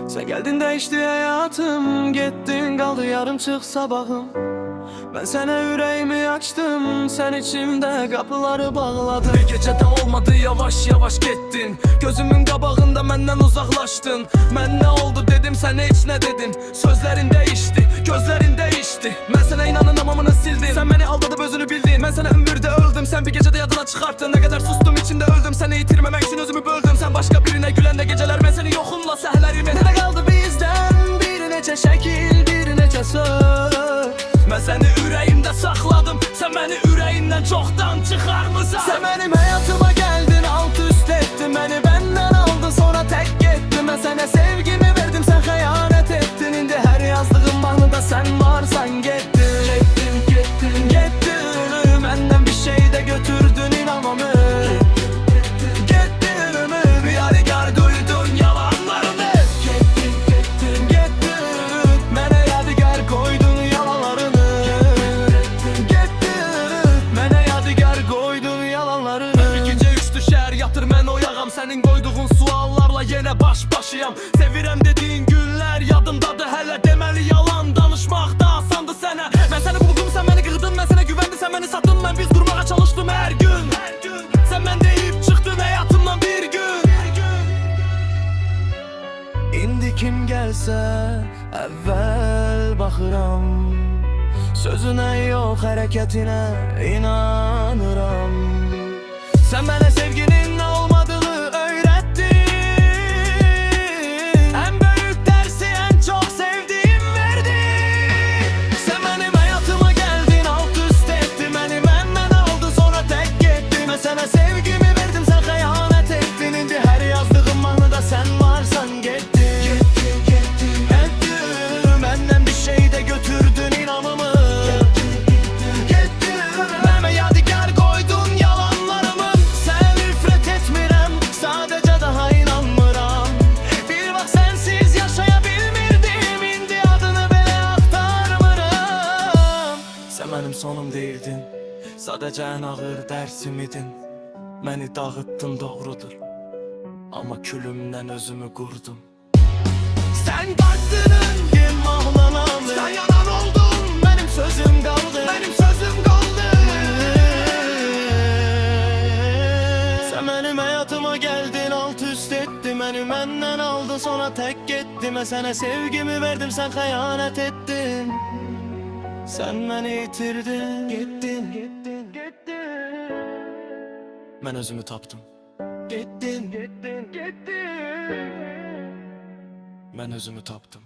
Sen geldin değişti hayatım, gittin kaldı yarımçık sabahım. Ben sana yüreğimi açtım, sen içimde kapıları bağladın. Bir gecede olmadı, yavaş yavaş gittin. Gözümün qabağında benden uzaklaştın. Ben ne oldu dedim, sen hiç ne dedin. Sözlerin değişti, gözlerin değişti. Ben sana inanın amamını sildin. Sen beni aldatıp özünü bildin. Ben sana ömürde öldüm, sen bir gecede yadına çıkarttın. Ne kadar sustum içimde öldüm, seni yitirmemek için özümü böldüm. Sen başka birine gülen de geceler, ben seni yokumla sehlerimi. Ne kaldı bizden, bir neçe şekil, bir neçe söz. Ben seni yüreğimde sakladım, sen beni yüreğinden çoktan çıkarmışsın. Sen benim hayatıma geldin, alt üst ettin. Beni benden aldın, sonra tek gittin. Ben sana sevgimi verdim, sen hayanet ettin. Şimdi her yazdığım bağında sen varsan gittin. Gittin, benden bir şey de götürdün inanmamı. Gittin ömür, bir yadigar duydun yalanlarını. Gittin, bana yadigar koydun yalanlarını. Yatır mən oyağam, sənin qoyduğun suallarla yenə baş başıyam. Sevirəm dediğin günlər yadımdadır hələ. Deməli yalan danışmaq da asandı sənə. Mən səni buldum, sən məni qırdın. Mən sənə güvəndim, sən məni satdın. Mən biz qurmağa çalışdım hər gün. Sən mən deyib çıxdın həyatımdan bir gün. İndi kim gəlsə əvvəl baxıram. Sözünə yox, hərəkətinə inanıram. Sen bana sevginin olmadığını öğrettin. En büyük dersi en çok sevdiğim verdin. Sen benim hayatıma geldin, alt üst ettin. Beni benden aldın, sonra tek gittin. Ben sana sevgimi verdim, sen hayanet ettin. Şimdi her yazdığım anıda sen varsan gittin. Gittin, benden bir şey de götürdün inanmamı. Benim sonum değildin, sadece en ağır dersim idin. Beni dağıttın doğrudur, ama külümden özümü kurdum. Sen kalktın öngüm ağlanam, sen yanan oldun, benim sözüm kaldı. Benim sözüm kaldı. Sen benim hayatıma geldin, alt üst ettin. Beni benden aldın, sonra tek gittin. Ben sana sevgimi verdim, sen hayanet ettin. Sen beni yitirdin, gittin. Ben özümü taptım. Gittin. Ben özümü taptım.